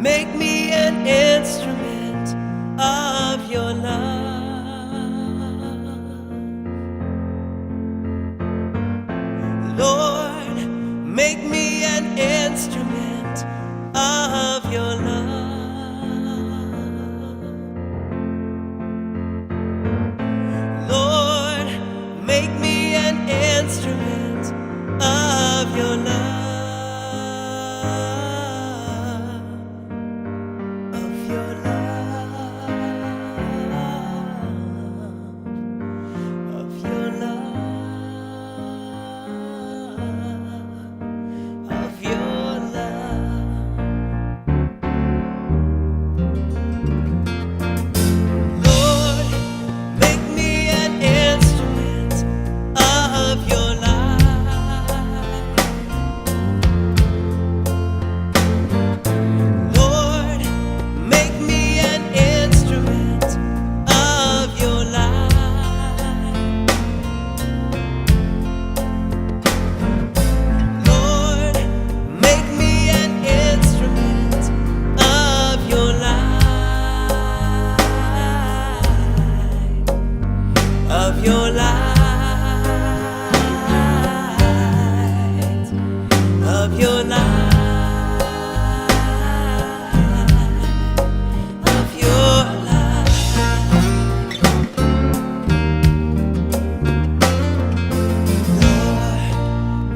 make me an instrument of your love. Lord, make me an instrument of your love. Lord, make me an instrument of your love. Of your love. Of your love. Of your love. Lord, make me an instrument of your light. Lord, make me an instrument of your light. Lord, make me an instrument of your light. Of your light. Of your light. Of your light. Lord,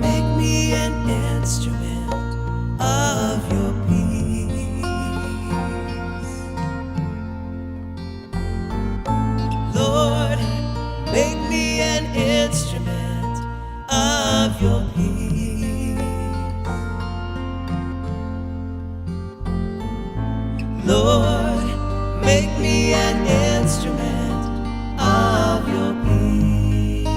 make me an instrument of your peace. Lord, make me an instrument of your peace. Lord, make me an instrument of your peace.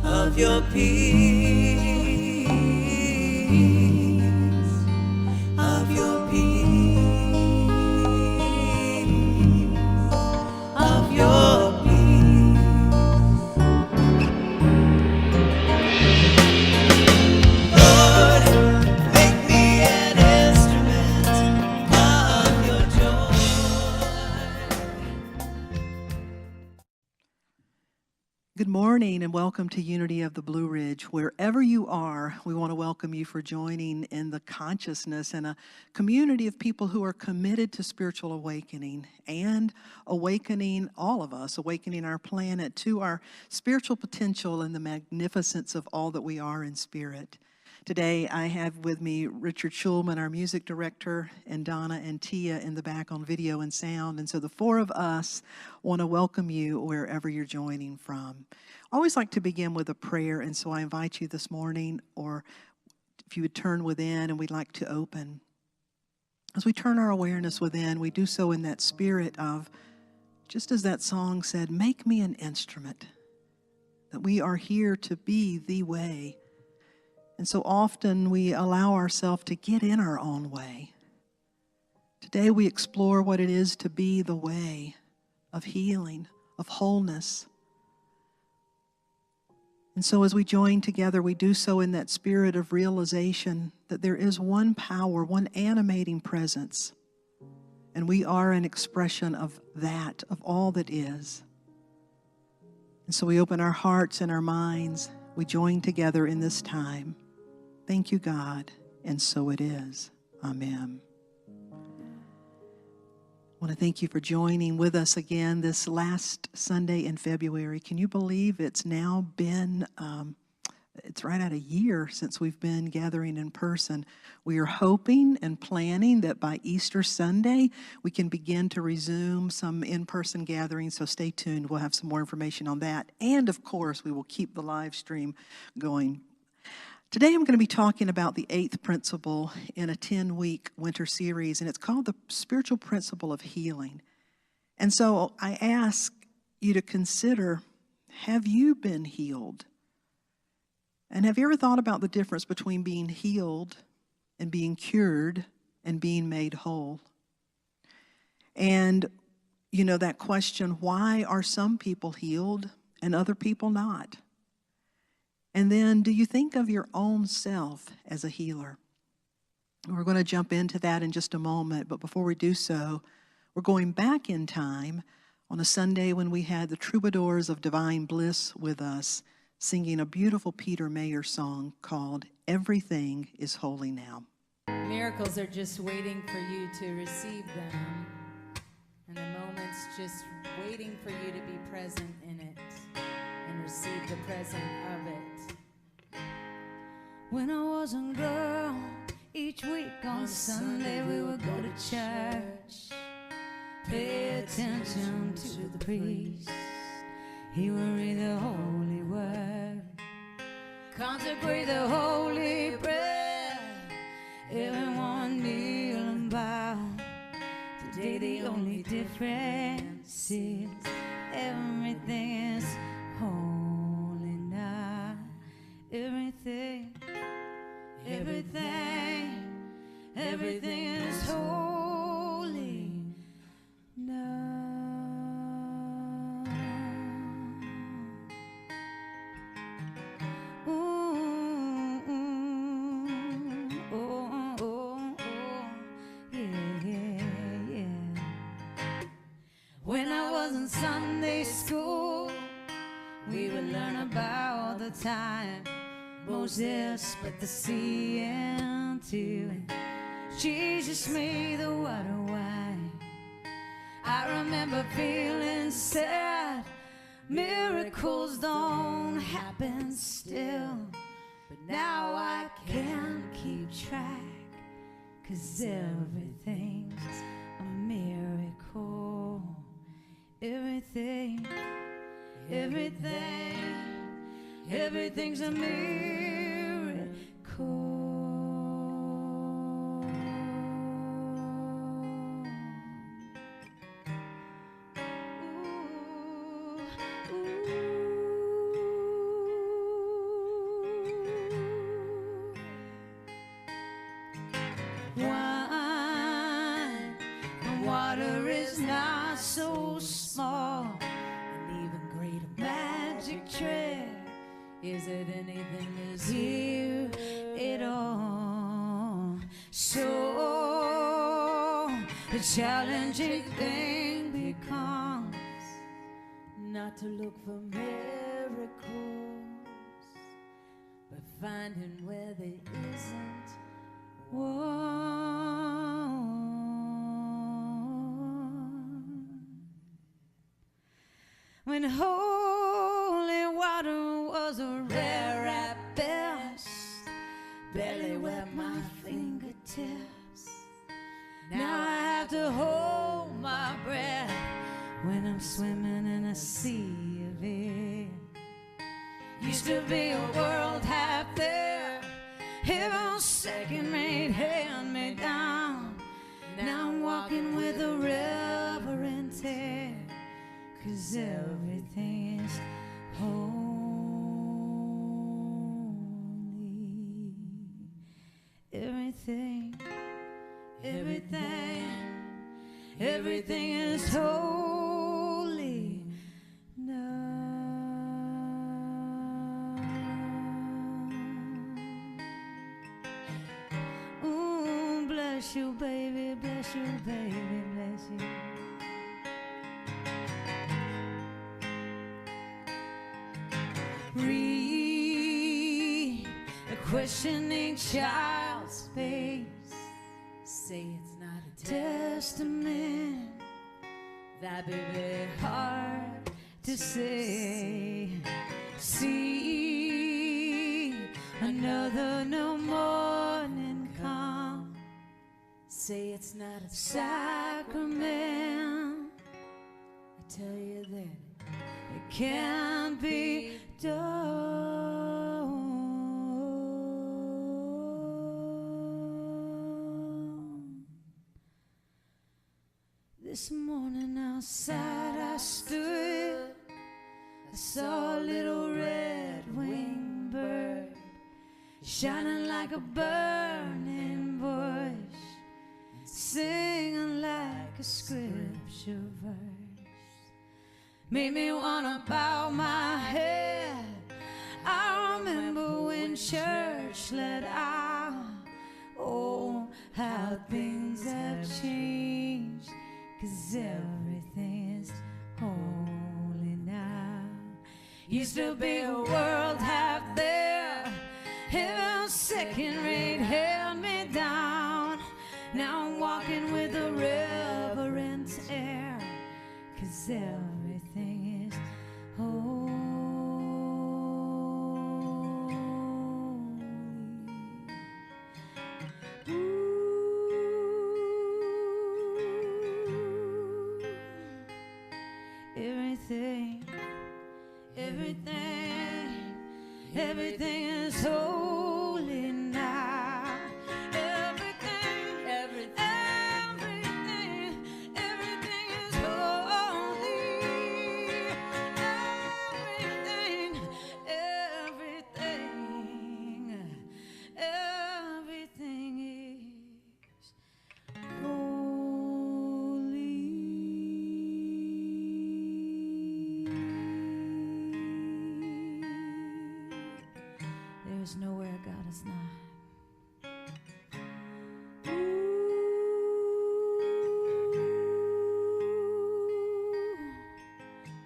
Of your peace. Of your peace. Of your peace. Lord, make me an instrument of your joy. Good morning and welcome to Unity of the Blue Ridge. Wherever you are, we want to welcome you for joining in the consciousness and a community of people who are committed to spiritual awakening and awakening all of us, awakening our planet to our spiritual potential and the magnificence of all that we are in spirit. Today, I have with me Richard Schulman, our music director, and Donna and Tia in the back on video and sound. And so the four of us want to welcome you wherever you're joining from. I always like to begin with a prayer, and so I invite you this morning, or if you would turn within, and we'd like to open. As we turn our awareness within, we do so in that spirit of, just as that song said, make me an instrument, that we are here to be the way. And so often we allow ourselves to get in our own way. Today we explore what it is to be the way of healing, of wholeness. And so as we join together, we do so in that spirit of realization that there is one power, one animating presence. And we are an expression of that, of all that is. And so we open our hearts and our minds. We join together in this time. Thank you, God, and so it is. Amen. I want to thank you for joining with us again this last Sunday in February. Can you believe it's now been, it's right at a year since we've been gathering in person. We are hoping and planning that by Easter Sunday, we can begin to resume some in-person gatherings, so stay tuned. We'll have some more information on that. And of course, we will keep the live stream going. Today I'm going to be talking about the 8th principle in a 10-week winter series, and it's called the spiritual principle of healing. And so I ask you to consider, have you been healed? And have you ever thought about the difference between being healed and being cured and being made whole? And, you know, that question, why are some people healed and other people not? And then, do you think of your own self as a healer? We're going to jump into that in just a moment, but before we do so, we're going back in time on a Sunday when we had the Troubadours of Divine Bliss with us, singing a beautiful Peter Mayer song called Everything is Holy Now. Miracles are just waiting for you to receive them, and the moment's just waiting for you to be present in it and receive the present of it. When I was a girl, each week on Sunday we would go to church, pay attention to the priest. He would read the holy word, consecrate the holy bread. Everyone kneel and bow. Today the only difference is everything is holy now. Everything, everything is holy now. When I was in Sunday school, we would learn about the time Moses split the sea in two, and Jesus made the water wine. I remember feeling sad. Miracles don't happen still, but now I can't keep track, 'cause everything's a miracle. Everything, everything's a miracle. Wine and water is not so small, and even greater magic trick is it anything is here at all. So the challenging thing becomes not to look for miracles, but finding where there isn't one. When holy water was a rare at best, barely wet my fingertips. Now I have to hold my breath when I'm swimming in a sea of it. Used to be a world half there, heaven second-rate, hand me down. Now I'm walking with a reverent air, 'cause everything is holy. Everything is holy now. Ooh, bless you, baby, bless you, baby, bless you. Read a questioning child's face. Say it's not a testament. That may be hard to say. See another new morning come. Say it's not a sacrament. I tell you that it can't be done. This morning outside I stood, I saw a little red-winged bird shining like a burning bush, singing like a scripture verse. Made me wanna bow my head. I remember when church let out, oh, 'cause everything is holy now. Used to be a world half there, heaven second rate held me down. Now I'm walking with a reverent air, 'cause everything is holy. Everything, everything, everything is holy now. Everything, everything, everything is holy. Everything, everything, everything is holy. There's nowhere God is not.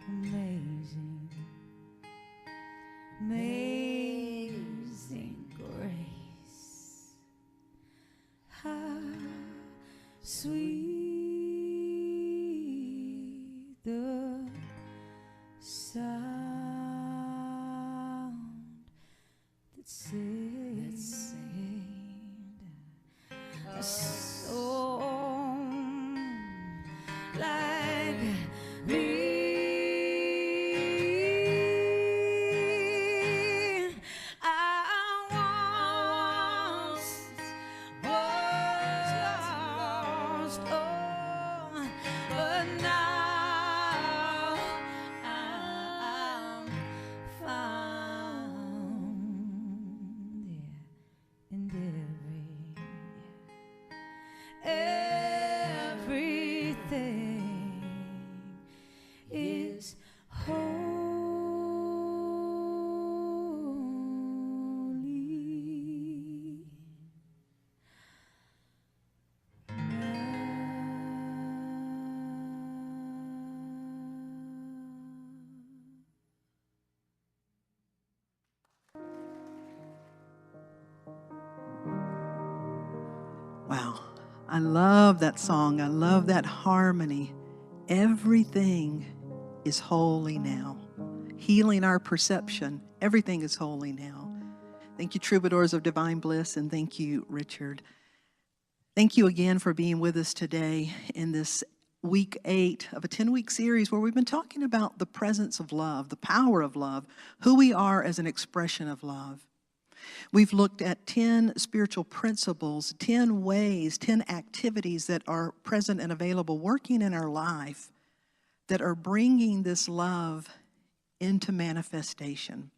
Amazing, amazing grace. How sweet the sound that saved a soul like me. I once was lost, oh, but now I'm found, yeah, and everything is holy. Wow. I love that song. I love that harmony. Everything is holy now. Healing our perception. Everything is holy now. Thank you, Troubadours of Divine Bliss, and thank you, Richard. Thank you again for being with us today in this week 8 of a 10-week series where we've been talking about the presence of love, the power of love, who we are as an expression of love. We've looked at 10 spiritual principles, 10 ways, 10 activities that are present and available, working in our life, that are bringing this love into manifestation.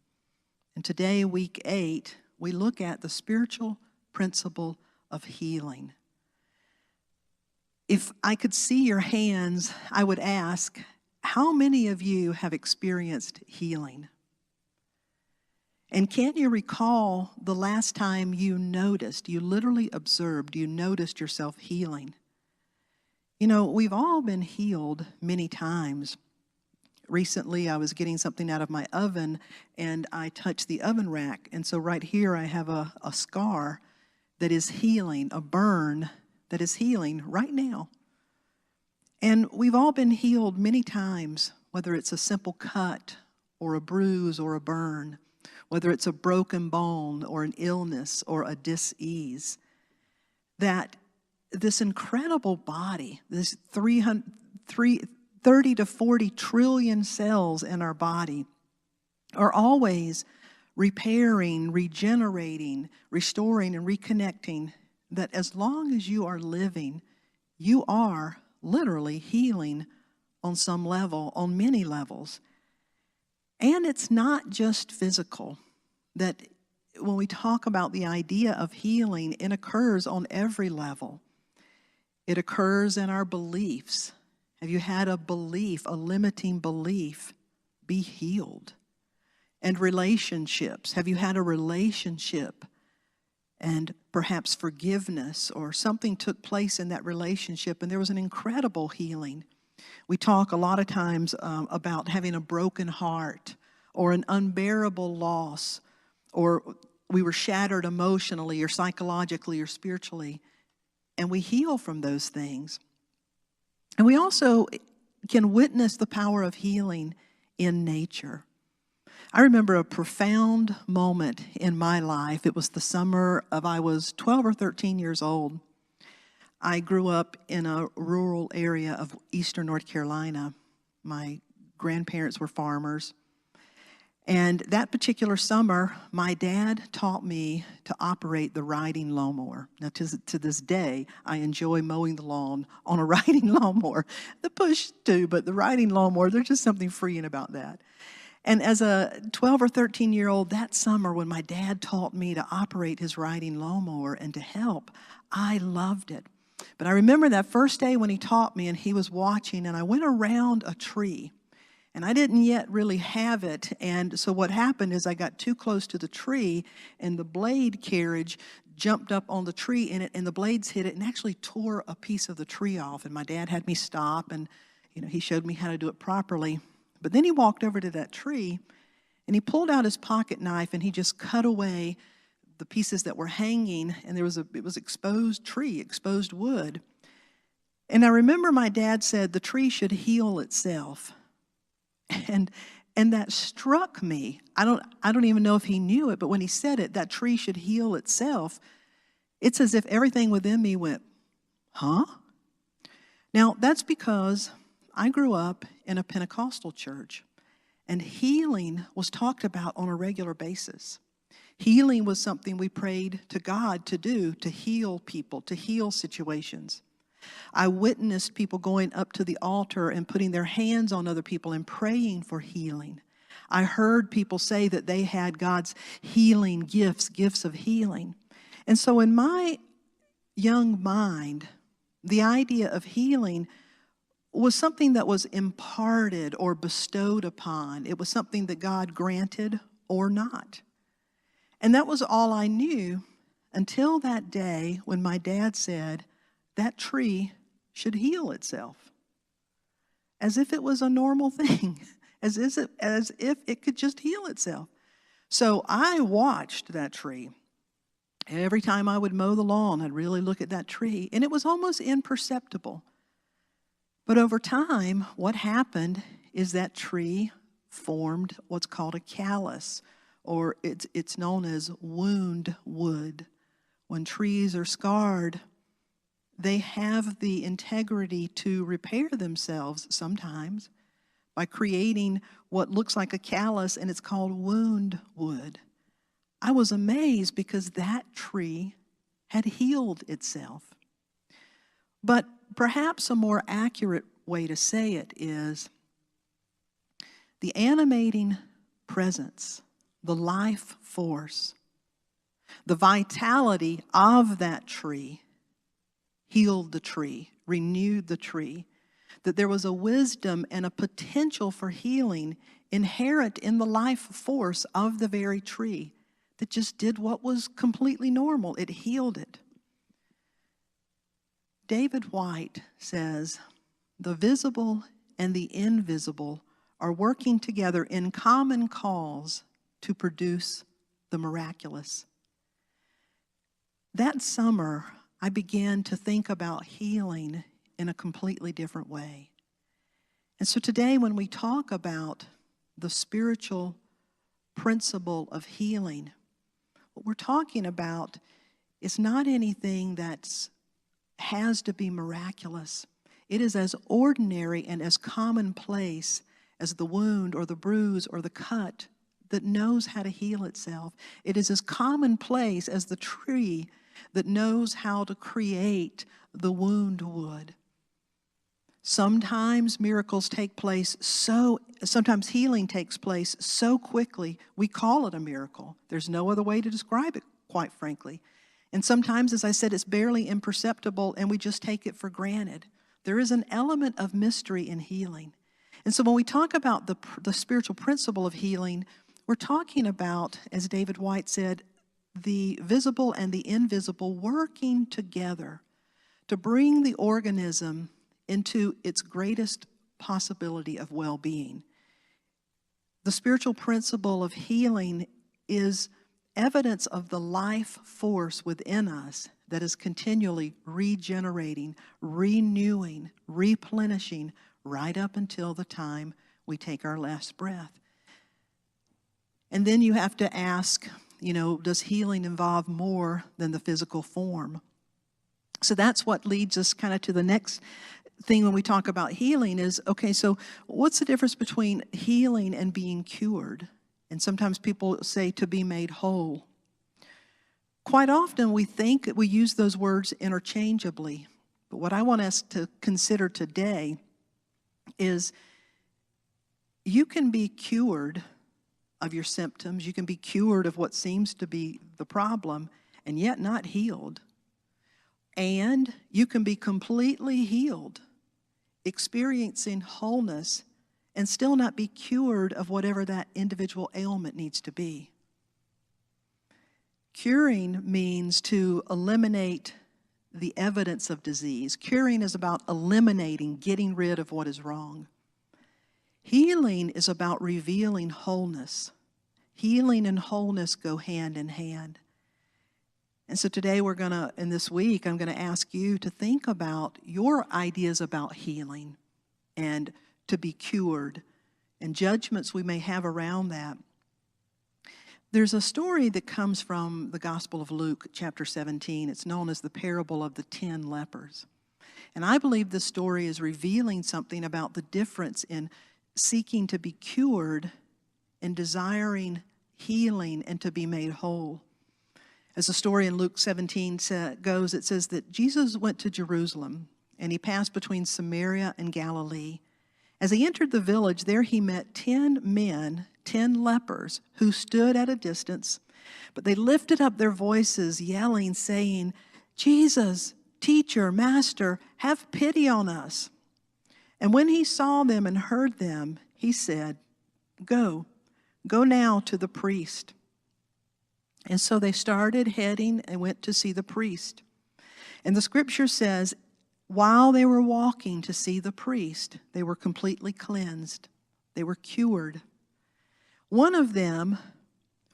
And today, week 8, we look at the spiritual principle of healing. If I could see your hands, I would ask, how many of you have experienced healing? And can you recall the last time you noticed, you literally observed, you noticed yourself healing? You know, we've all been healed many times. Recently, I was getting something out of my oven, and I touched the oven rack. And so right here, I have a scar that is healing, a burn that is healing right now. And we've all been healed many times, whether it's a simple cut or a bruise or a burn, whether it's a broken bone or an illness or a dis-ease, that this incredible body, this 30 to 40 trillion cells in our body are always repairing, regenerating, restoring, and reconnecting, that as long as you are living, you are literally healing on some level, on many levels. And it's not just physical, that when we talk about the idea of healing, it occurs on every level. It occurs in our beliefs. Have you had a belief, a limiting belief? Be healed. And relationships. Have you had a relationship and perhaps forgiveness or something took place in that relationship and there was an incredible healing? We talk a lot of times about having a broken heart or an unbearable loss, or we were shattered emotionally or psychologically or spiritually, and we heal from those things. And we also can witness the power of healing in nature. I remember a profound moment in my life. It was the summer of, I was 12 or 13 years old. I grew up in a rural area of eastern North Carolina. My grandparents were farmers. And that particular summer, my dad taught me to operate the riding lawnmower. Now, to this day, I enjoy mowing the lawn on a riding lawnmower. The push too, but the riding lawnmower, there's just something freeing about that. And as a 12 or 13-year-old, that summer when my dad taught me to operate his riding lawnmower and to help, I loved it. But I remember that first day when he taught me and he was watching, and I went around a tree. And I didn't yet really have it, and so what happened is I got too close to the tree, and the blade carriage jumped up on the tree in it, and the blades hit it and actually tore a piece of the tree off. And my dad had me stop, and he showed me how to do it properly. But then he walked over to that tree, and he pulled out his pocket knife, and he just cut away the pieces that were hanging, and it was exposed tree, exposed wood. And I remember my dad said the tree should heal itself. And that struck me. I don't even know if he knew it, but when he said it, that tree should heal itself, it's as if everything within me went, huh? Now, that's because I grew up in a Pentecostal church, and healing was talked about on a regular basis. Healing was something we prayed to God to do, to heal people, to heal situations. I witnessed people going up to the altar and putting their hands on other people and praying for healing. I heard people say that they had God's healing gifts of healing. And so in my young mind, the idea of healing was something that was imparted or bestowed upon. It was something that God granted or not. And that was all I knew until that day when my dad said, that tree should heal itself, as if it was a normal thing, as if it could just heal itself. So I watched that tree. Every time I would mow the lawn, I'd really look at that tree, and it was almost imperceptible. But over time, what happened is that tree formed what's called a callus, or it's known as wound wood. When trees are scarred, they have the integrity to repair themselves sometimes by creating what looks like a callus, and it's called wound wood. I was amazed because that tree had healed itself. But perhaps a more accurate way to say it is the animating presence, the life force, the vitality of that tree healed the tree, renewed the tree, that there was a wisdom and a potential for healing inherent in the life force of the very tree that just did what was completely normal. It healed it. David White says, the visible and the invisible are working together in common cause to produce the miraculous. That summer, I began to think about healing in a completely different way. And so today when we talk about the spiritual principle of healing, what we're talking about is not anything that has to be miraculous. It is as ordinary and as commonplace as the wound or the bruise or the cut that knows how to heal itself. It is as commonplace as the tree that knows how to create the wound wood. Sometimes miracles take place sometimes healing takes place so quickly, we call it a miracle. There's no other way to describe it, quite frankly. And sometimes, as I said, it's barely imperceptible and we just take it for granted. There is an element of mystery in healing. And so when we talk about the spiritual principle of healing, we're talking about, as David White said, the visible and the invisible working together to bring the organism into its greatest possibility of well-being. The spiritual principle of healing is evidence of the life force within us that is continually regenerating, renewing, replenishing right up until the time we take our last breath. And then you have to ask, does healing involve more than the physical form? So that's what leads us kind of to the next thing when we talk about healing is, okay, so what's the difference between healing and being cured? And sometimes people say to be made whole. Quite often we think we use those words interchangeably. But what I want us to consider today is you can be cured of your symptoms. You can be cured of what seems to be the problem and yet not healed. And you can be completely healed, experiencing wholeness, and still not be cured of whatever that individual ailment needs to be. Curing means to eliminate the evidence of disease. Curing is about eliminating, getting rid of what is wrong. Healing is about revealing wholeness. Healing and wholeness go hand in hand. And so today in this week, I'm going to ask you to think about your ideas about healing and to be cured and judgments we may have around that. There's a story that comes from the Gospel of Luke, chapter 17. It's known as the parable of the 10 lepers. And I believe this story is revealing something about the difference in seeking to be cured and desiring healing and to be made whole. As the story in Luke 17 goes, it says that Jesus went to Jerusalem, and he passed between Samaria and Galilee. As he entered the village, there he met 10 men, 10 lepers, who stood at a distance, but they lifted up their voices, yelling, saying, "Jesus, teacher, master, have pity on us." And when he saw them and heard them, he said, Go now to the priest." And so they started heading and went to see the priest. And the scripture says, while they were walking to see the priest, they were completely cleansed. They were cured. One of them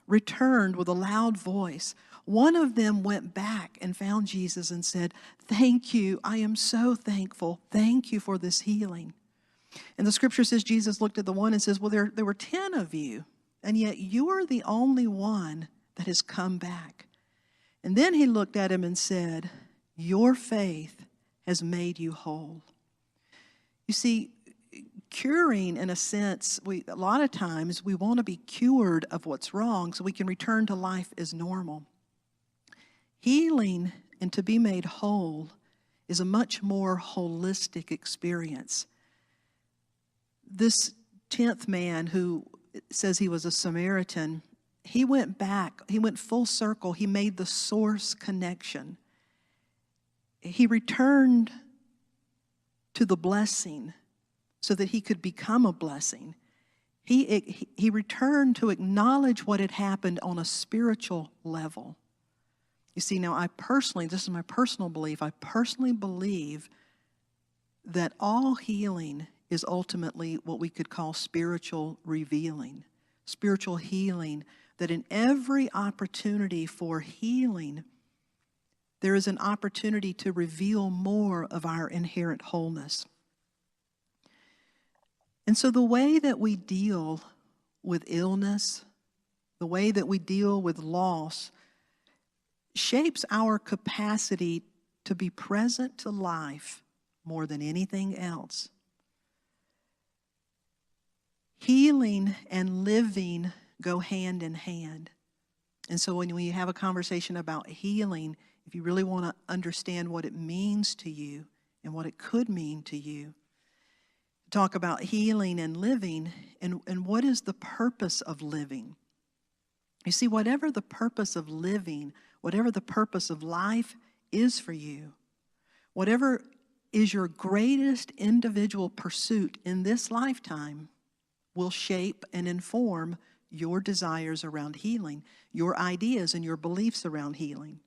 returned with a loud voice. One of them went back and found Jesus and said, "Thank you. I am so thankful. Thank you for this healing." And the scripture says Jesus looked at the one and says, "Well, there were 10 of you, and yet you are the only one that has come back." And then he looked at him and said, "Your faith has made you whole." You see, curing, in a sense, a lot of times we want to be cured of what's wrong so we can return to life as normal. Healing and to be made whole is a much more holistic experience. This 10th man who says he was a Samaritan, he went back, he went full circle, he made the source connection. He returned to the blessing so that he could become a blessing. He returned to acknowledge what had happened on a spiritual level. You see, now this is my personal belief, I personally believe that all healing is ultimately what we could call spiritual revealing, spiritual healing, that in every opportunity for healing, there is an opportunity to reveal more of our inherent wholeness. And so the way that we deal with illness, the way that we deal with loss, shapes our capacity to be present to life more than anything else. Healing and living go hand in hand. And so when we have a conversation about healing, if you really want to understand what it means to you and what it could mean to you, talk about healing and living and what is the purpose of living. You see, whatever the purpose of living, whatever the purpose of life is for you, whatever is your greatest individual pursuit in this lifetime will shape and inform your desires around healing, your ideas and your beliefs around healing.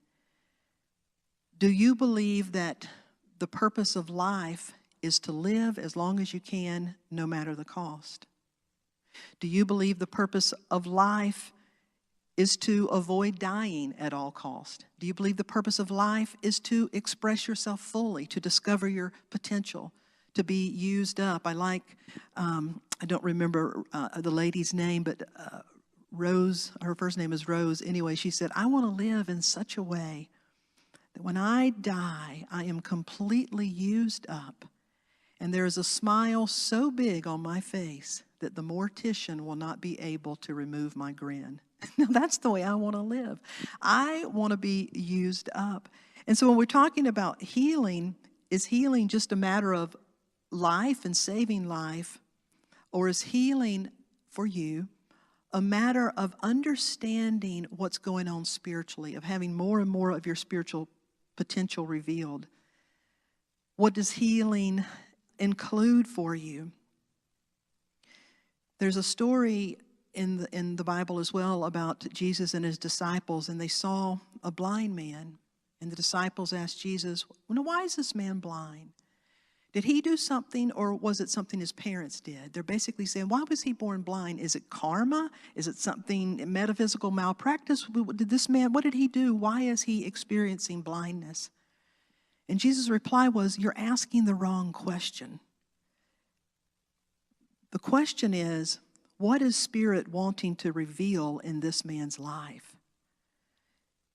Do you believe that the purpose of life is to live as long as you can, no matter the cost? Do you believe the purpose of life is to avoid dying at all cost? Do you believe the purpose of life is to express yourself fully, to discover your potential, to be used up? I like, I don't remember the lady's name, but Rose, her first name is Rose. Anyway, she said, I want to live in such a way that when I die, I am completely used up. And there is a smile so big on my face that the mortician will not be able to remove my grin. Now, that's the way I want to live. I want to be used up. And so when we're talking about healing, is healing just a matter of life and saving life? Or is healing for you a matter of understanding what's going on spiritually, of having more and more of your spiritual potential revealed? What does healing include for you? There's a story in the Bible as well about Jesus and his disciples, and they saw a blind man, and the disciples asked Jesus, well, why is this man blind? Did he do something, or was it something his parents did? They're basically saying, why was he born blind? Is it karma? Is it something, metaphysical malpractice? Did this man, what did he do? Why is he experiencing blindness? And Jesus' reply was, you're asking the wrong question. The question is, what is Spirit wanting to reveal in this man's life?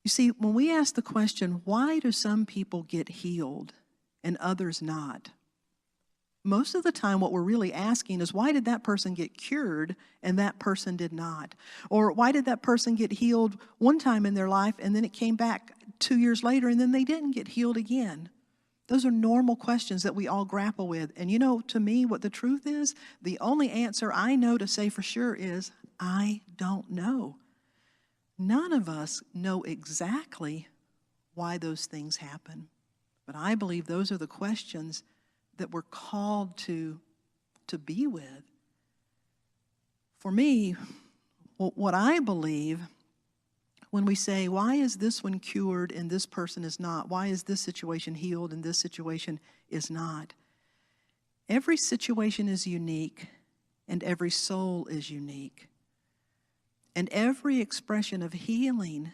You see, when we ask the question, why do some people get healed and others not? Most of the time what we're really asking is, why did that person get cured and that person did not? Or why did that person get healed one time in their life and then it came back 2 years later and then they didn't get healed again? Those are normal questions that we all grapple with. And you know, to me, what the truth is, the only answer I know to say for sure is, I don't know. None of us know exactly why those things happen. But I believe those are the questions that we're called to be with. For me, what I believe, when we say, why is this one cured and this person is not? Why is this situation healed and this situation is not? Every situation is unique and every soul is unique. And every expression of healing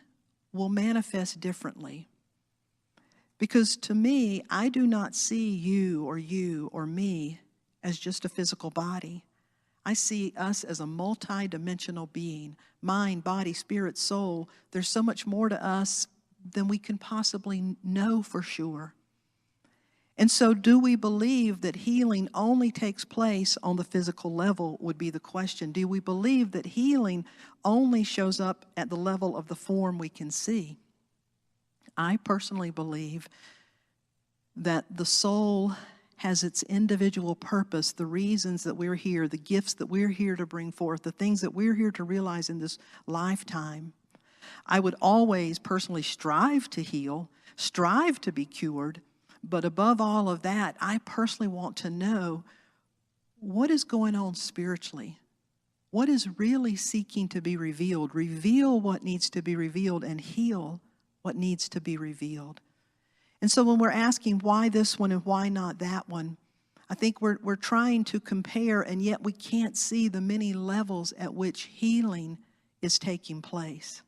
will manifest differently. Because to me, I do not see you or me as just a physical body. I see us as a multi-dimensional being. Mind, body, spirit, soul. There's so much more to us than we can possibly know for sure. And so do we believe that healing only takes place on the physical level would be the question. Do we believe that healing only shows up at the level of the form we can see? I personally believe that the soul has its individual purpose, the reasons that we're here, the gifts that we're here to bring forth, the things that we're here to realize in this lifetime. I would always personally strive to heal, strive to be cured, but above all of that, I personally want to know what is going on spiritually. What is really seeking to be revealed? Reveal what needs to be revealed and heal what needs to be revealed. And so when we're asking why this one and why not that one, I think we're trying to compare, and yet we can't see the many levels at which healing is taking place.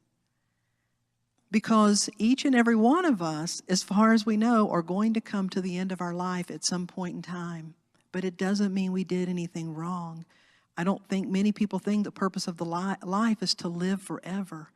Because each and every one of us, as far as we know, are going to come to the end of our life at some point in time. But it doesn't mean we did anything wrong. I don't think many people think the purpose of the life is to live forever.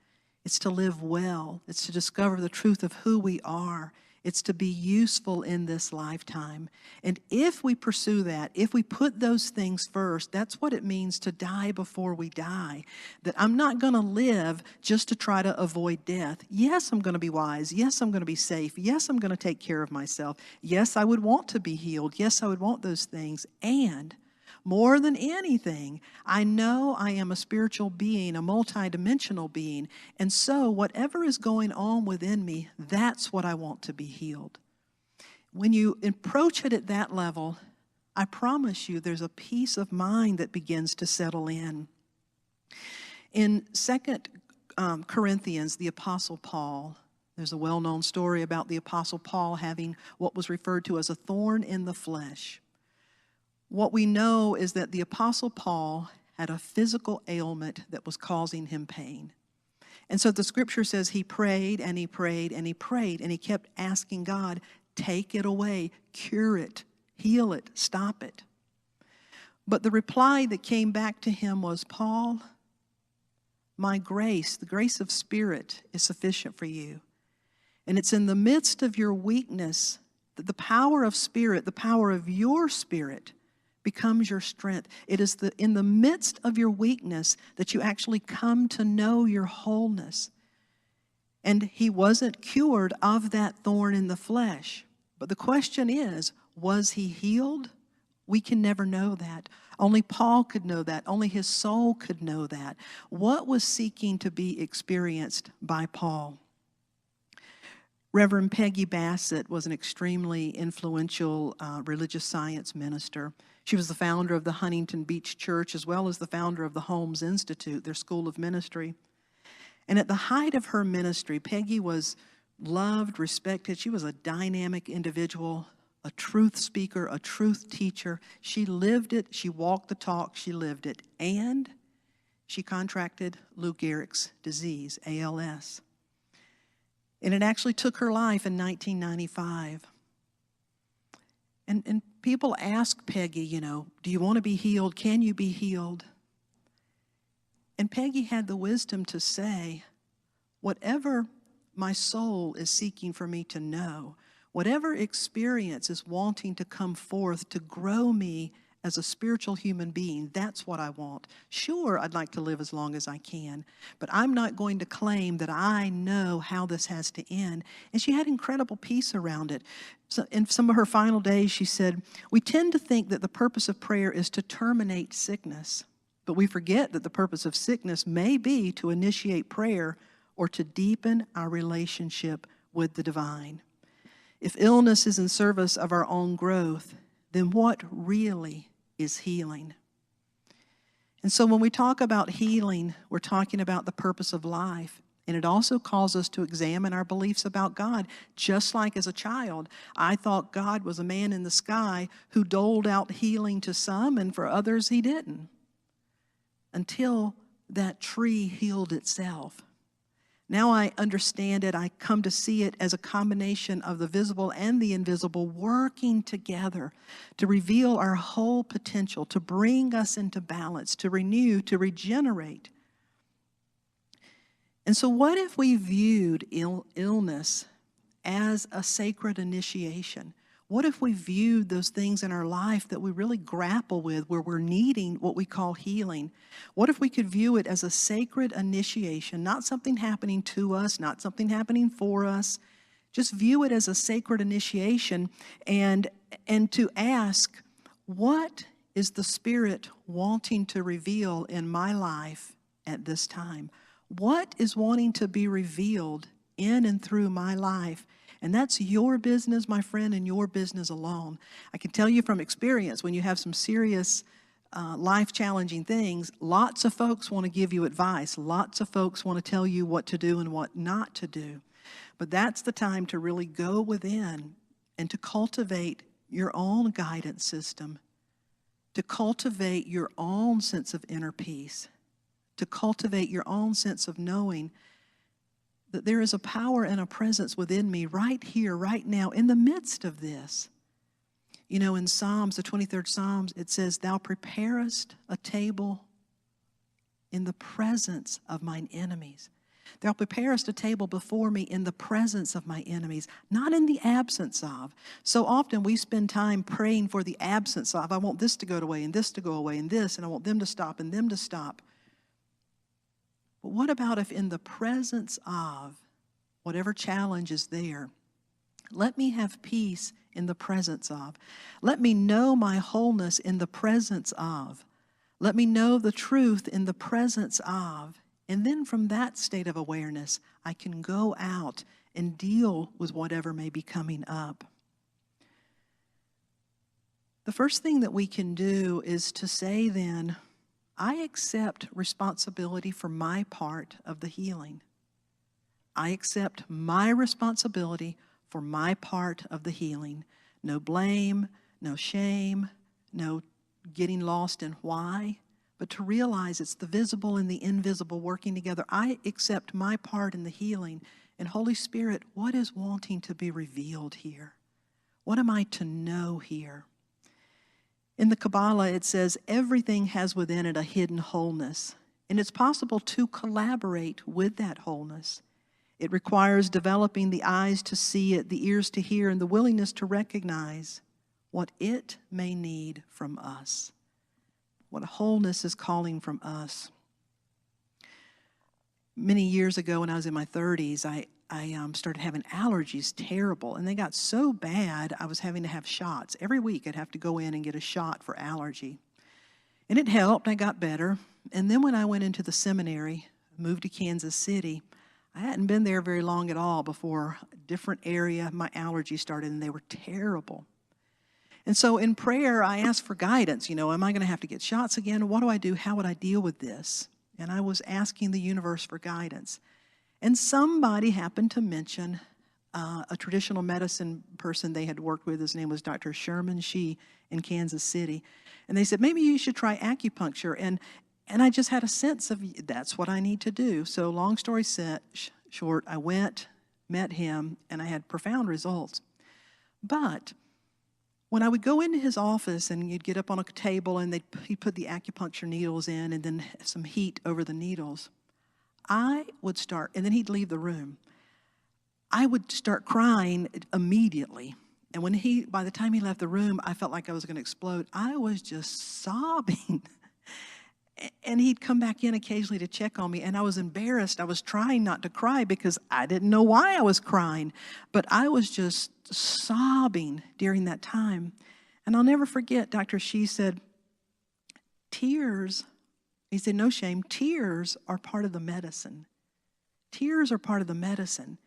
It's to live well. It's to discover the truth of who we are. It's to be useful in this lifetime. And if we pursue that, if we put those things first, that's what it means to die before we die. That I'm not going to live just to try to avoid death. Yes, I'm going to be wise. Yes, I'm going to be safe. Yes, I'm going to take care of myself. Yes, I would want to be healed. Yes, I would want those things. And more than anything, I know I am a spiritual being, a multidimensional being, and so whatever is going on within me, that's what I want to be healed. When you approach it at that level, I promise you there's a peace of mind that begins to settle in. In 2 Corinthians, the Apostle Paul, there's a well-known story about the Apostle Paul having what was referred to as a thorn in the flesh. What we know is that the Apostle Paul had a physical ailment that was causing him pain. And so the scripture says he prayed and he prayed and he prayed, and he kept asking God, take it away, cure it, heal it, stop it. But the reply that came back to him was, Paul, my grace, the grace of Spirit, is sufficient for you. And it's in the midst of your weakness that the power of Spirit, the power of your Spirit, becomes your strength. It is in the midst of your weakness that you actually come to know your wholeness. And he wasn't cured of that thorn in the flesh. But the question is, was he healed? We can never know that. Only Paul could know that. Only his soul could know that. What was seeking to be experienced by Paul? Reverend Peggy Bassett was an extremely influential religious science minister. She was the founder of the Huntington Beach Church, as well as the founder of the Holmes Institute, their school of ministry. And at the height of her ministry, Peggy was loved, respected. She was a dynamic individual, a truth speaker, a truth teacher. She lived it, she walked the talk, she lived it. And she contracted Lou Gehrig's disease, ALS. And it actually took her life in 1995. And people ask Peggy, do you want to be healed? Can you be healed? And Peggy had the wisdom to say, whatever my soul is seeking for me to know, whatever experience is wanting to come forth to grow me as a spiritual human being, that's what I want. Sure, I'd like to live as long as I can, but I'm not going to claim that I know how this has to end. And she had incredible peace around it. So in some of her final days, she said, we tend to think that the purpose of prayer is to terminate sickness, but we forget that the purpose of sickness may be to initiate prayer or to deepen our relationship with the divine. If illness is in service of our own growth, then what really is healing? And so when we talk about healing, we're talking about the purpose of life. And it also calls us to examine our beliefs about God. Just like as a child, I thought God was a man in the sky who doled out healing to some, and for others he didn't. Until that tree healed itself. Now I understand it. I come to see it as a combination of the visible and the invisible working together to reveal our whole potential, to bring us into balance, to renew, to regenerate. And so what if we viewed illness as a sacred initiation? What if we viewed those things in our life that we really grapple with, where we're needing what we call healing? What if we could view it as a sacred initiation, not something happening to us, not something happening for us? Just view it as a sacred initiation and to ask, what is the Spirit wanting to reveal in my life at this time? What is wanting to be revealed in and through my life? And that's your business, my friend, and your business alone. I can tell you from experience, when you have some serious life-challenging things, lots of folks want to give you advice. Lots of folks want to tell you what to do and what not to do. But that's the time to really go within and to cultivate your own guidance system, to cultivate your own sense of inner peace, to cultivate your own sense of knowing that there is a power and a presence within me right here, right now, in the midst of this. In Psalms, the 23rd Psalms, it says, thou preparest a table in the presence of mine enemies. Thou preparest a table before me in the presence of my enemies, not in the absence of. So often we spend time praying for the absence of. I want this to go away and this to go away and this, and I want them to stop and them to stop. But what about if in the presence of whatever challenge is there, let me have peace in the presence of. Let me know my wholeness in the presence of. Let me know the truth in the presence of. And then from that state of awareness, I can go out and deal with whatever may be coming up. The first thing that we can do is to say then, I accept responsibility for my part of the healing. I accept my responsibility for my part of the healing. No blame, no shame, no getting lost in why, but to realize it's the visible and the invisible working together. I accept my part in the healing. And Holy Spirit, what is wanting to be revealed here? What am I to know here? In the Kabbalah, it says everything has within it a hidden wholeness, and it's possible to collaborate with that wholeness. It requires developing the eyes to see it, the ears to hear, and the willingness to recognize what it may need from us, what wholeness is calling from us. Many years ago, when I was in my 30s, I started having allergies, terrible, and they got so bad I was having to have shots. Every week I'd have to go in and get a shot for allergy. And it helped, I got better. And then when I went into the seminary, moved to Kansas City, I hadn't been there very long at all before a different area, my allergies started, and they were terrible. And so in prayer, I asked for guidance. Am I going to have to get shots again? What do I do? How would I deal with this? And I was asking the universe for guidance. And somebody happened to mention a traditional medicine person they had worked with. His name was Dr. Sherman Shee in Kansas City. And they said, maybe you should try acupuncture. And I just had a sense of that's what I need to do. So long story short, I went, met him, and I had profound results. But when I would go into his office and you'd get up on a table and he'd put the acupuncture needles in and then some heat over the needles, I would start, and then he'd leave the room. I would start crying immediately. And by the time he left the room, I felt like I was going to explode. I was just sobbing. And he'd come back in occasionally to check on me, and I was embarrassed. I was trying not to cry because I didn't know why I was crying. But I was just sobbing during that time. And I'll never forget, Dr. Shee said, tears, he said, no shame, tears are part of the medicine. Tears are part of the medicine.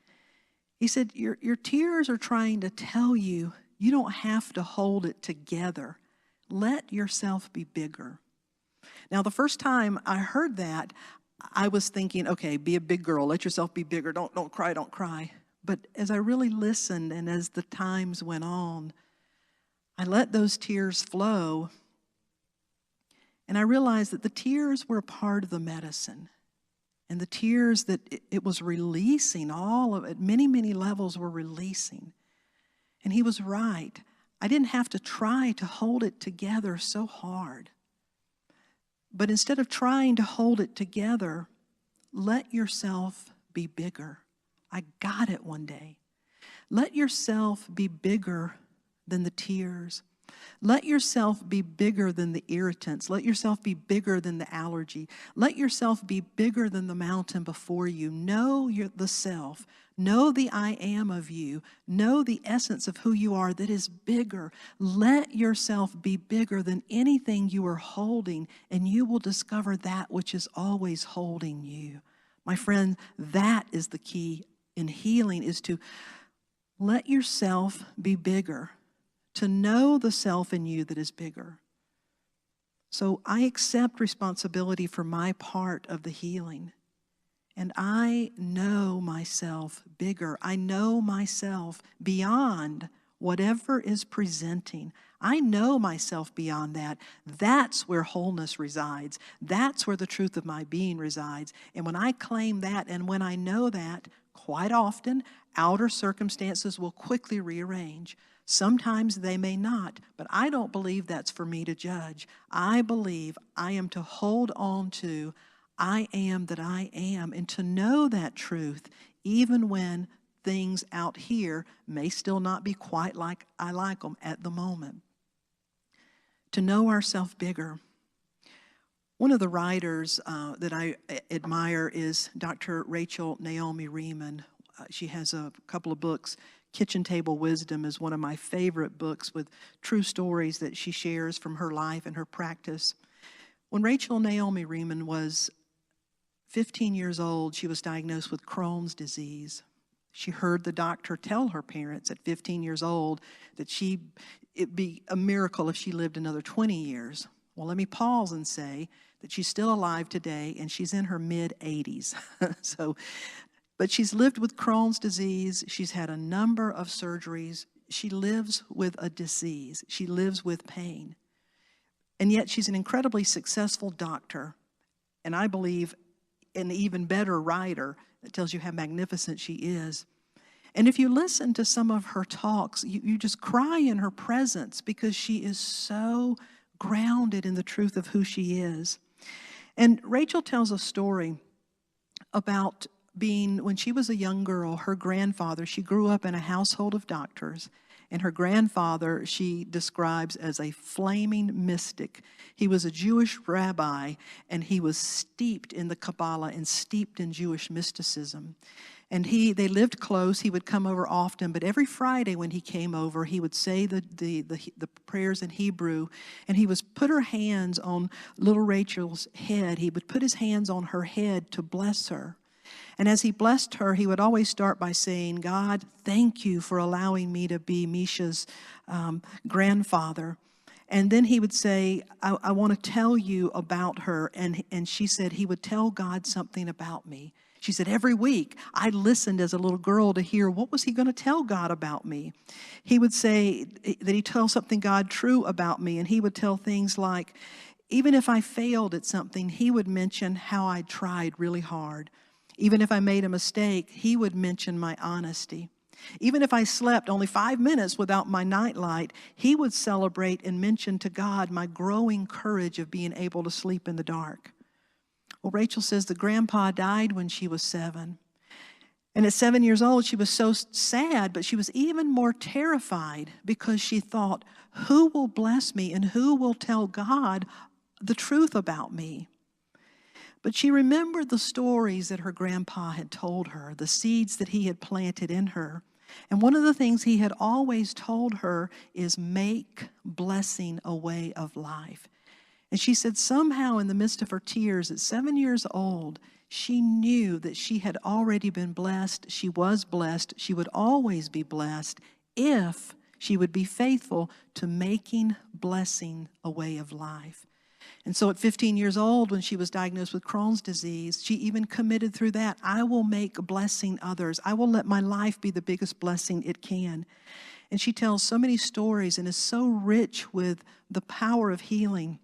He said, your tears are trying to tell you you don't have to hold it together. Let yourself be bigger. Now, the first time I heard that, I was thinking, okay, be a big girl. Let yourself be bigger. Don't cry, don't cry. But as I really listened and as the times went on, I let those tears flow. And I realized that the tears were a part of the medicine. And the tears that it was releasing, all of it, many, many levels were releasing. And he was right. I didn't have to try to hold it together so hard. But instead of trying to hold it together, let yourself be bigger. I got it one day. Let yourself be bigger than the tears. Let yourself be bigger than the irritants. Let yourself be bigger than the allergy. Let yourself be bigger than the mountain before you. Know the self. Know the I am of you. Know the essence of who you are that is bigger. Let yourself be bigger than anything you are holding, and you will discover that which is always holding you. My friend, that is the key in healing, is to let yourself be bigger. To know the self in you that is bigger. So I accept responsibility for my part of the healing. And I know myself bigger. I know myself beyond whatever is presenting. I know myself beyond that. That's where wholeness resides. That's where the truth of my being resides. And when I claim that and when I know that, quite often, outer circumstances will quickly rearrange. Sometimes they may not, but I don't believe that's for me to judge. I believe I am to hold on to I am that I am, and to know that truth even when things out here may still not be quite like I like them at the moment. To know ourselves bigger. One of the writers that I admire is Dr. Rachel Naomi Remen. She has a couple of books. Kitchen Table Wisdom is one of my favorite books with true stories that she shares from her life and her practice. When Rachel Naomi Remen was 15 years old, she was diagnosed with Crohn's disease. She heard the doctor tell her parents at 15 years old that it'd be a miracle if she lived another 20 years. Well, let me pause and say that she's still alive today and she's in her mid-80s. But she's lived with Crohn's disease. She's had a number of surgeries. She lives with a disease. She lives with pain. And yet she's an incredibly successful doctor, and I believe an even better writer. That tells you how magnificent she is. And if you listen to some of her talks, you just cry in her presence because she is so grounded in the truth of who she is. And Rachel tells a story about when she was a young girl, her grandfather, she grew up in a household of doctors, and her grandfather she describes as a flaming mystic. He was a Jewish rabbi, and he was steeped in the Kabbalah and steeped in Jewish mysticism. And they lived close. He would come over often, but every Friday when he came over, he would say the prayers in Hebrew, and he would put her hands on little Rachel's head. He would put his hands on her head to bless her. And as he blessed her, he would always start by saying, God, thank you for allowing me to be Misha's grandfather. And then he would say, I want to tell you about her. And she said he would tell God something about me. She said, every week I listened as a little girl to hear what was he going to tell God about me. He would say that he'd tell something God true about me. And he would tell things like, even if I failed at something, he would mention how I tried really hard. Even if I made a mistake, he would mention my honesty. Even if I slept only 5 minutes without my nightlight, he would celebrate and mention to God my growing courage of being able to sleep in the dark. Well, Rachel says the grandpa died when she was 7. And at 7 years old, she was so sad, but she was even more terrified because she thought, who will bless me and who will tell God the truth about me? But she remembered the stories that her grandpa had told her, the seeds that he had planted in her. And one of the things he had always told her is make blessing a way of life. And she said somehow in the midst of her tears at 7 years old, she knew that she had already been blessed. She was blessed. She would always be blessed if she would be faithful to making blessing a way of life. And so at 15 years old, when she was diagnosed with Crohn's disease, she even committed through that, I will make blessing others. I will let my life be the biggest blessing it can. And she tells so many stories and is so rich with the power of healing.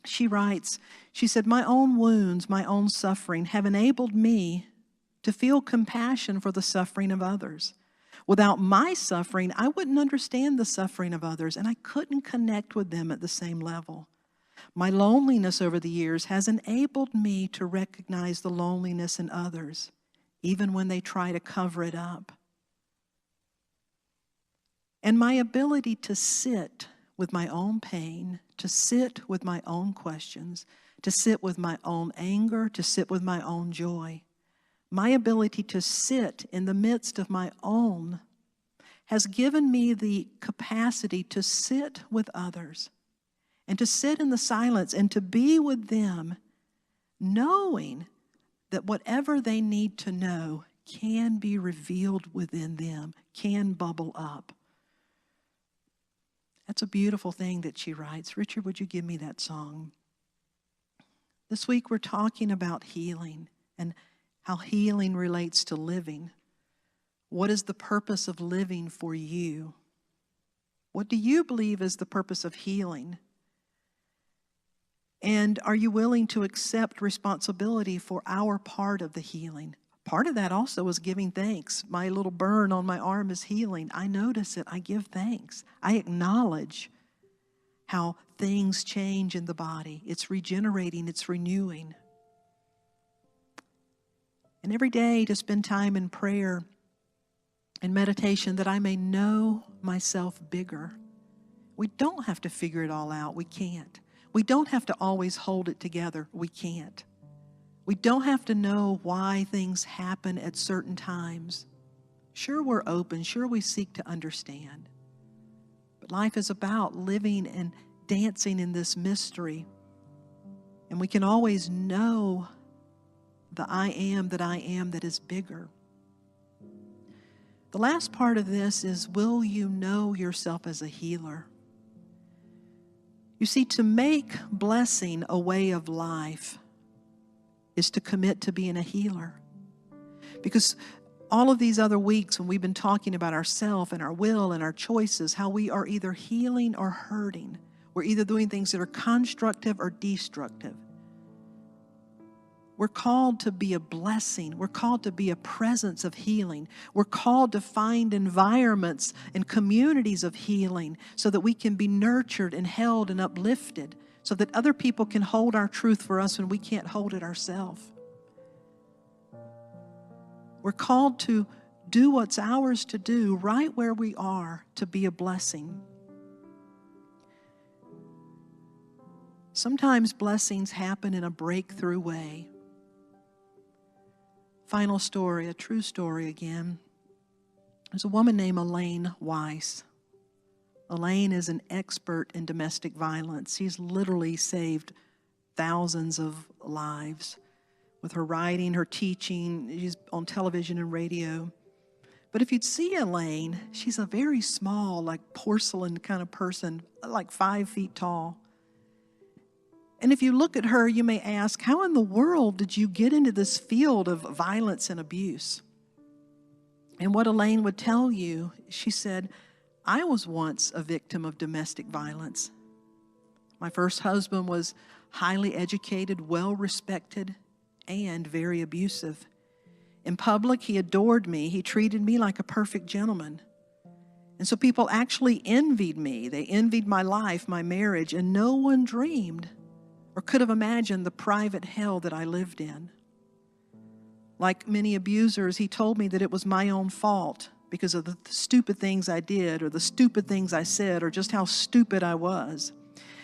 She writes, she said, my own wounds, my own suffering have enabled me to feel compassion for the suffering of others. Without my suffering, I wouldn't understand the suffering of others, and I couldn't connect with them at the same level. My loneliness over the years has enabled me to recognize the loneliness in others, even when they try to cover it up. And my ability to sit with my own pain, to sit with my own questions, to sit with my own anger, to sit with my own joy. My ability to sit in the midst of my own has given me the capacity to sit with others and to sit in the silence and to be with them, knowing that whatever they need to know can be revealed within them, can bubble up. That's a beautiful thing that she writes. Richard, would you give me that song? This week we're talking about healing and how healing relates to living. What is the purpose of living for you? What do you believe is the purpose of healing? And are you willing to accept responsibility for our part of the healing? Part of that also is giving thanks. My little burn on my arm is healing. I notice it. I give thanks. I acknowledge how things change in the body. It's regenerating. It's renewing. And every day to spend time in prayer and meditation that I may know myself bigger. We don't have to figure it all out. We can't. We don't have to always hold it together. We can't. We don't have to know why things happen at certain times. Sure, we're open. Sure, we seek to understand. But life is about living and dancing in this mystery. And we can always know the I am that is bigger. The last part of this is, will you know yourself as a healer? You see, to make blessing a way of life is to commit to being a healer. Because all of these other weeks when we've been talking about ourself and our will and our choices, how we are either healing or hurting. We're either doing things that are constructive or destructive. We're called to be a blessing. We're called to be a presence of healing. We're called to find environments and communities of healing so that we can be nurtured and held and uplifted, so that other people can hold our truth for us when we can't hold it ourselves. We're called to do what's ours to do right where we are to be a blessing. Sometimes blessings happen in a breakthrough way. Final story, a true story again. There's a woman named Elaine Weiss. Elaine is an expert in domestic violence. She's literally saved thousands of lives with her writing, her teaching. She's on television and radio. But if you'd see Elaine, she's a very small, like porcelain kind of person, like 5 feet tall. And if you look at her, you may ask, how in the world did you get into this field of violence and abuse? And what Elaine would tell you, she said, I was once a victim of domestic violence. My first husband was highly educated, well-respected, and very abusive. In public, he adored me. He treated me like a perfect gentleman. And so people actually envied me. They envied my life, my marriage, and no one dreamed or could have imagined the private hell that I lived in. Like many abusers, he told me that it was my own fault because of the stupid things I did or the stupid things I said or just how stupid I was.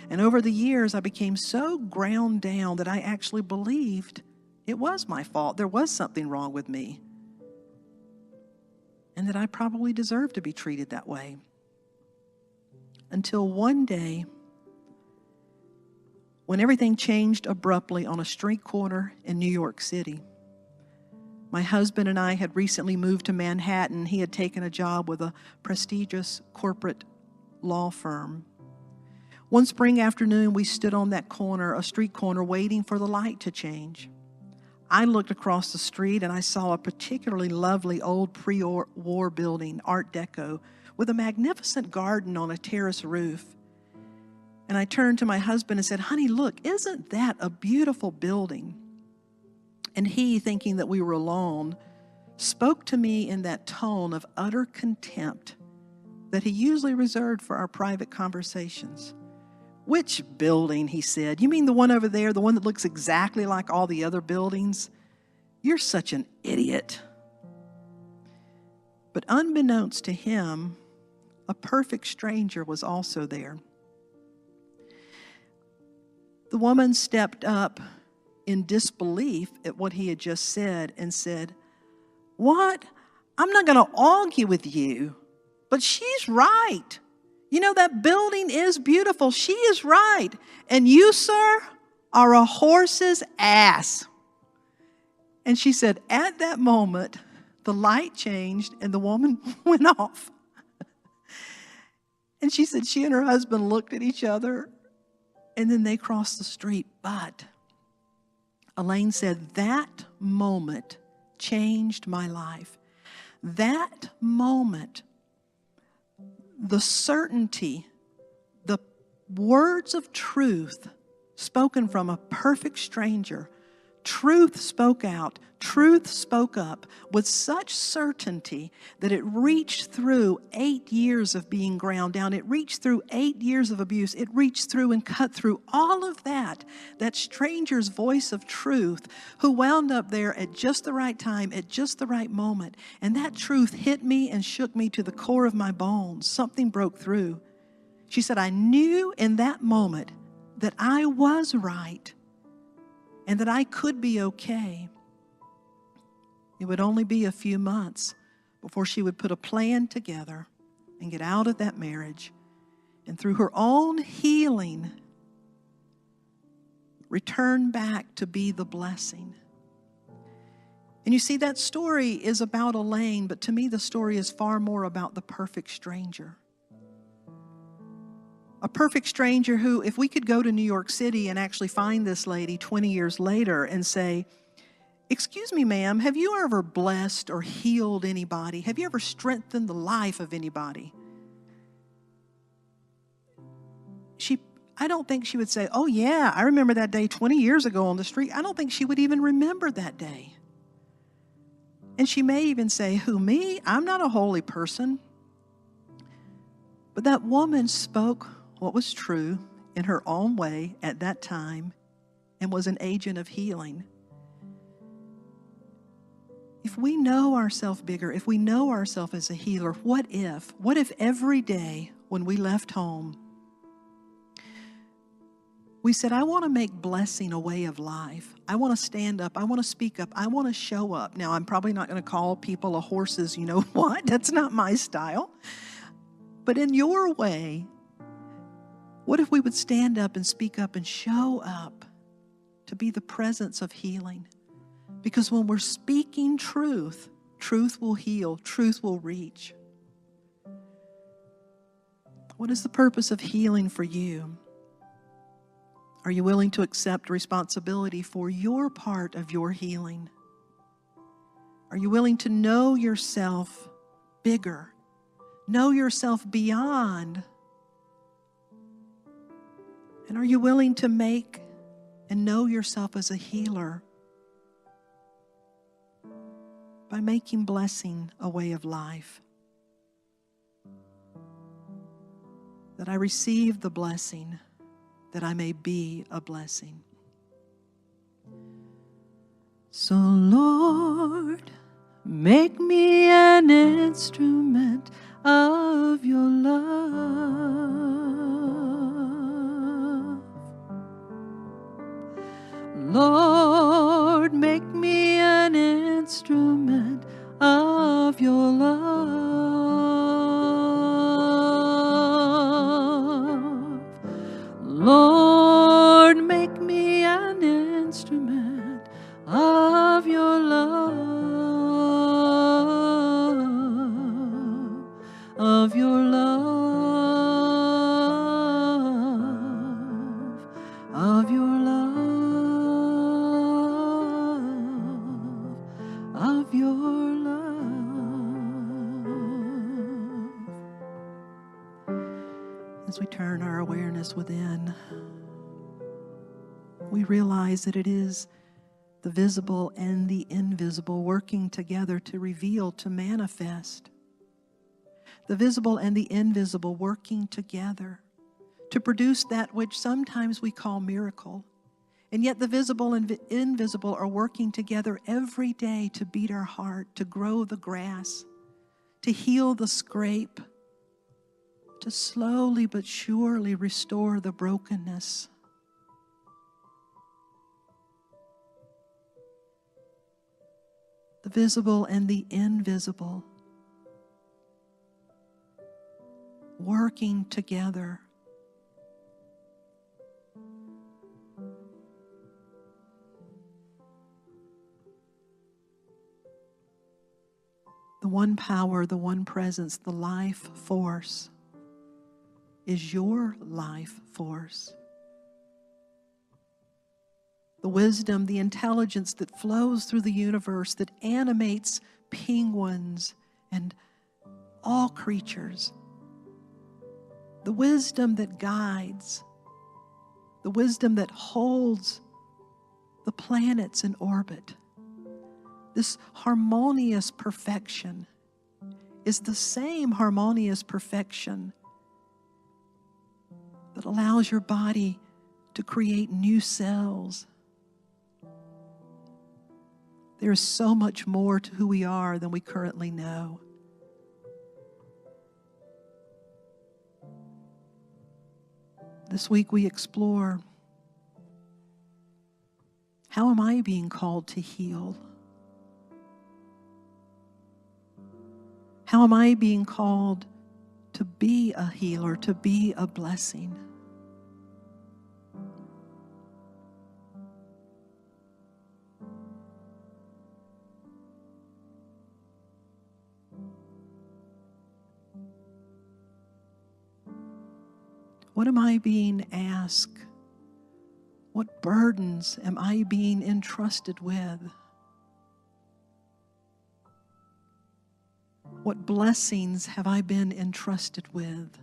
And over the years, I became so ground down that I actually believed it was my fault. There was something wrong with me. And that I probably deserved to be treated that way. Until one day, when everything changed abruptly on a street corner in New York City. My husband and I had recently moved to Manhattan. He had taken a job with a prestigious corporate law firm. One spring afternoon, we stood on that corner, a street corner, waiting for the light to change. I looked across the street and I saw a particularly lovely old pre-war building, Art Deco, with a magnificent garden on a terrace roof. And I turned to my husband and said, honey, look, isn't that a beautiful building? And he, thinking that we were alone, spoke to me in that tone of utter contempt that he usually reserved for our private conversations. Which building, he said. You mean the one over there, the one that looks exactly like all the other buildings? You're such an idiot. But unbeknownst to him, a perfect stranger was also there. The woman stepped up in disbelief at what he had just said and said, what? I'm not going to argue with you, but she's right. You know, that building is beautiful. She is right. And you, sir, are a horse's ass. And she said, at that moment, the light changed and the woman went off. And she said she and her husband looked at each other and then they crossed the street. But Elaine said, that moment changed my life. That moment, the certainty, the words of truth spoken from a perfect stranger, truth spoke out, truth spoke up with such certainty that it reached through 8 years of being ground down. It reached through 8 years of abuse. It reached through and cut through all of that stranger's voice of truth who wound up there at just the right time, at just the right moment. And that truth hit me and shook me to the core of my bones. Something broke through. She said, I knew in that moment that I was right and that I could be okay. It would only be a few months before she would put a plan together and get out of that marriage. And through her own healing, return back to be the blessing. And you see, that story is about Elaine, but to me the story is far more about the perfect stranger. A perfect stranger who, if we could go to New York City and actually find this lady 20 years later and say, excuse me, ma'am, have you ever blessed or healed anybody? Have you ever strengthened the life of anybody? I don't think she would say, oh yeah, I remember that day 20 years ago on the street. I don't think she would even remember that day. And she may even say, who, me? I'm not a holy person. But that woman spoke what was true in her own way at that time and was an agent of healing. If we know ourselves bigger, if we know ourselves as a healer, what if every day when we left home, we said, I want to make blessing a way of life. I want to stand up. I want to speak up. I want to show up. Now, I'm probably not going to call people a horse's, you know what? That's not my style. But in your way, what if we would stand up and speak up and show up to be the presence of healing? Because when we're speaking truth, truth will heal, truth will reach. What is the purpose of healing for you? Are you willing to accept responsibility for your part of your healing? Are you willing to know yourself bigger? Know yourself beyond? And are you willing to make and know yourself as a healer by making blessing a way of life? That I receive the blessing, that I may be a blessing. So Lord, make me an instrument of your love. Lord, make me an instrument of your love. Lord, make me an instrument of your love, of your love, of your love, of your love. As we turn our awareness within, we realize that it is the visible and the invisible working together to reveal, to manifest. The visible and the invisible working together to produce that which sometimes we call miracle. And yet the visible and invisible are working together every day to beat our heart, to grow the grass, to heal the scrape, to slowly but surely restore the brokenness. The visible and the invisible working together. The one power, the one presence, the life force is your life force. The wisdom, the intelligence that flows through the universe, that animates penguins and all creatures. The wisdom that guides, the wisdom that holds the planets in orbit. This harmonious perfection is the same harmonious perfection that allows your body to create new cells. There is so much more to who we are than we currently know. This week we explore, how am I being called to heal? How am I being called to be a healer, to be a blessing? What am I being asked? What burdens am I being entrusted with? What blessings have I been entrusted with?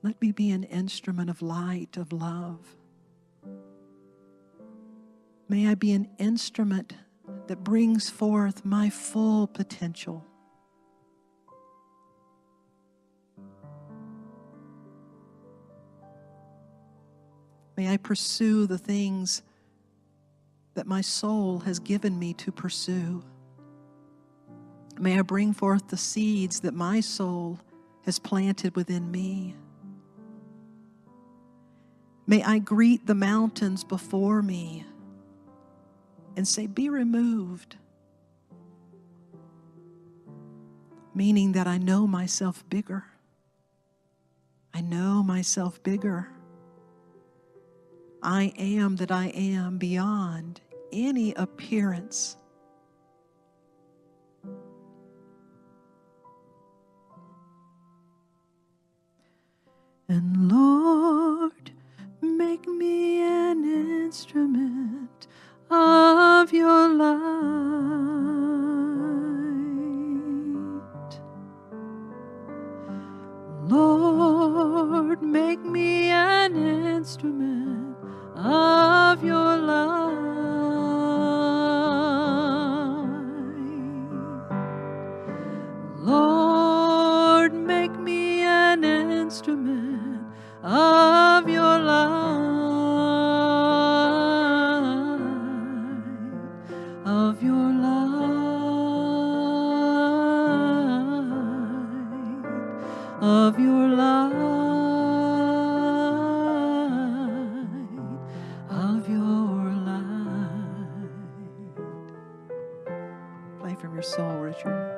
Let me be an instrument of light, of love. May I be an instrument that brings forth my full potential. May I pursue the things that my soul has given me to pursue. May I bring forth the seeds that my soul has planted within me. May I greet the mountains before me and say, be removed. Meaning that I know myself bigger. I know myself bigger. I am that I am beyond any appearance. And Lord, make me an instrument of your light. Lord, make me an instrument of your light. Lord, make me an instrument of your light, of your light, of your light, of your light. Play from your soul, Richard.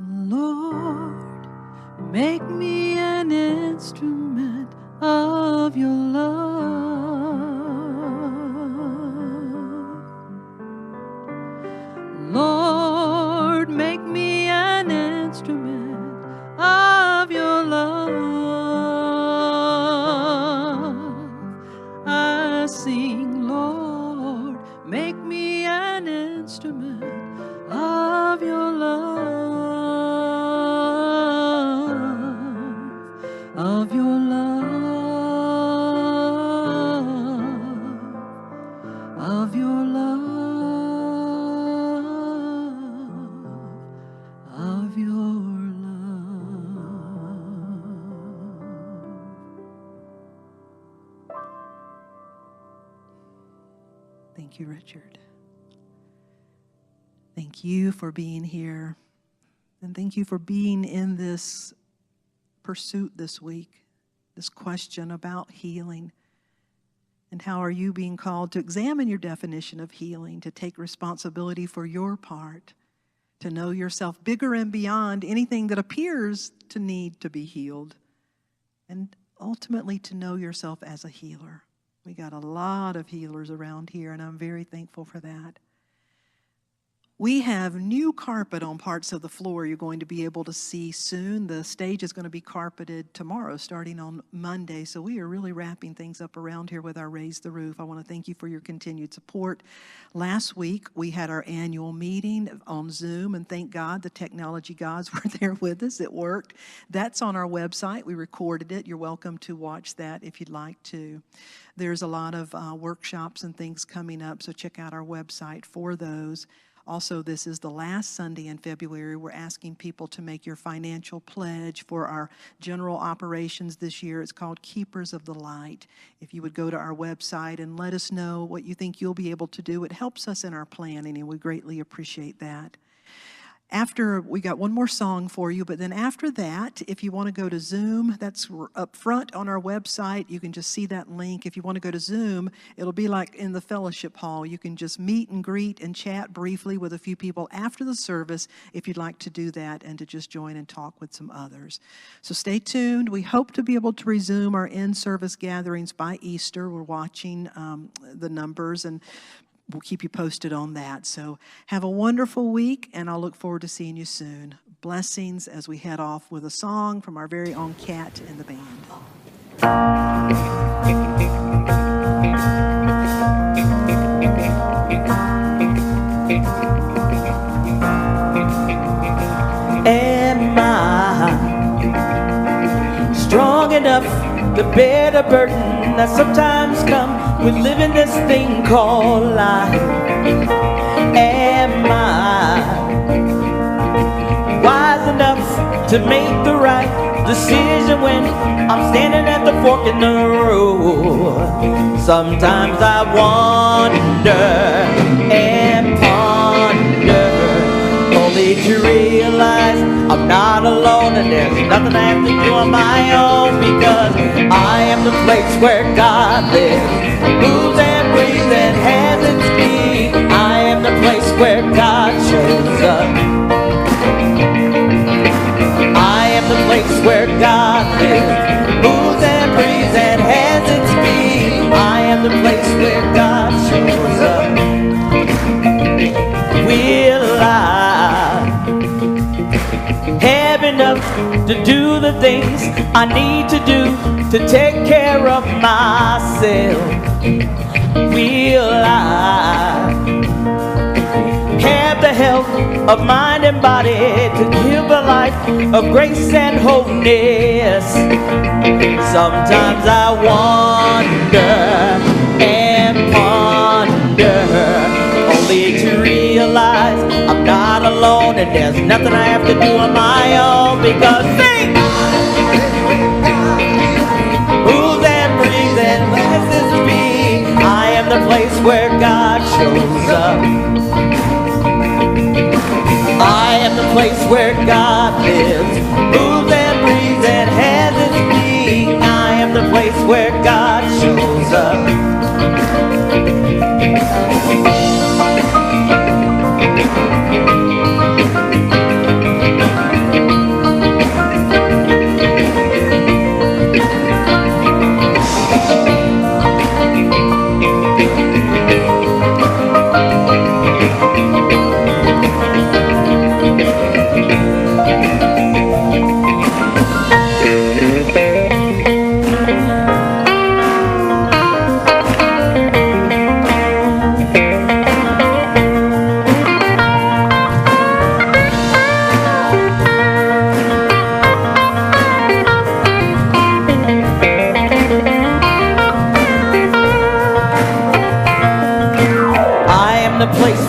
Lord, make me an instrument of your love. Lord, make me an instrument of your love. I sing, Lord, make me an instrument of your love. Of your love, of your love, of your love. Thank you, Richard. Thank you for being here, and thank you for being in this pursuit this week, this question about healing. And how are you being called to examine your definition of healing, to take responsibility for your part, to know yourself bigger and beyond anything that appears to need to be healed, and ultimately to know yourself as a healer. We got a lot of healers around here, and I'm very thankful for that. We have new carpet on parts of the floor you're going to be able to see soon. The stage is going to be carpeted tomorrow, starting on Monday. So we are really wrapping things up around here with our Raise the Roof. I want to thank you for your continued support. Last week, we had our annual meeting on Zoom, and thank God the technology gods were there with us. It worked. That's on our website. We recorded it. You're welcome to watch that if you'd like to. There's a lot of workshops and things coming up, so check out our website for those. Also, this is the last Sunday in February. We're asking people to make your financial pledge for our general operations this year. It's called Keepers of the Light. If you would go to our website and let us know what you think you'll be able to do, it helps us in our planning, and we greatly appreciate that. After, we got one more song for you, but then after that, if you want to go to Zoom, that's up front on our website. You can just see that link. If you want to go to Zoom, it'll be like in the fellowship hall. You can just meet and greet and chat briefly with a few people after the service if you'd like to do that and to just join and talk with some others. So stay tuned. We hope to be able to resume our in-service gatherings by Easter. We're watching the numbers, and we'll keep you posted on that. So have a wonderful week, and I'll look forward to seeing you soon. Blessings as we head off with a song from our very own Cat and the band. Am I strong enough to bear the burden that sometimes comes with living this thing called life? Am I wise enough to make the right decision when I'm standing at the fork in the road? Sometimes I wonder and ponder, only to realize I'm not alone, and there's nothing I have to do on my own, because I am the place where God lives, moves and breathes and has its being. I am the place where God shows up. I am the place where God lives, moves and breathes and has its being. I am the place where God shows up. Will I have enough to do the things I need to do to take care of myself? Will I have the health of mind and body to live a life of grace and wholeness? Sometimes I wonder and ponder, only to realize I'm not alone, and there's nothing I have to do on my own, because sing! Moves and breathes and lets this be. I am the place where God shows up. I am the place where God lives, moves and breathes and has its being. I am the place where God shows up.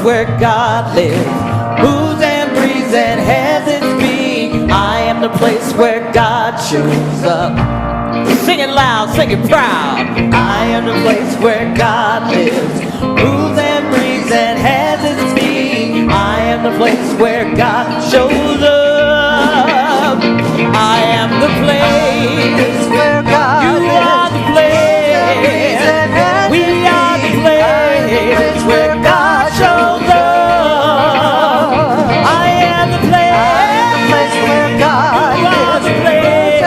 Where God lives, moves and breathes and has its being. I am the place where God shows up. Sing it loud, sing it proud. I am the place where God lives, moves and breathes and has its being. I am the place where God shows up. I am the place where God lives. You are the place. We are the place where God shows up. I am the place where God lives.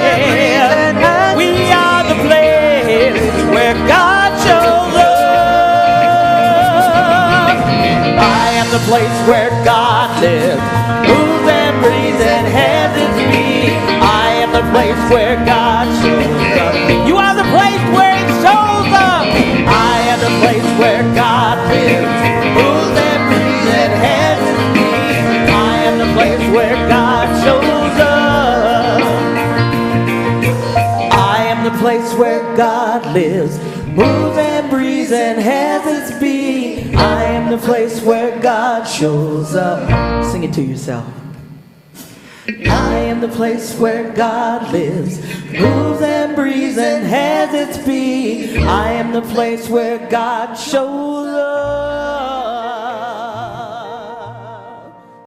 We are the place where God shows up. I am the the place where God lives, moves and breathes and has its being. I am the place where God shows up. You are the place where He shows up. I am the place where God lives, moves and breathes and has its being. I am the place where God shows up. I am the place where God lives, moves and breathes and has its being. I am the place where God shows up. Sing it to yourself. I am the place where God lives, moves and breathes and has its being. I am the place where God shows up.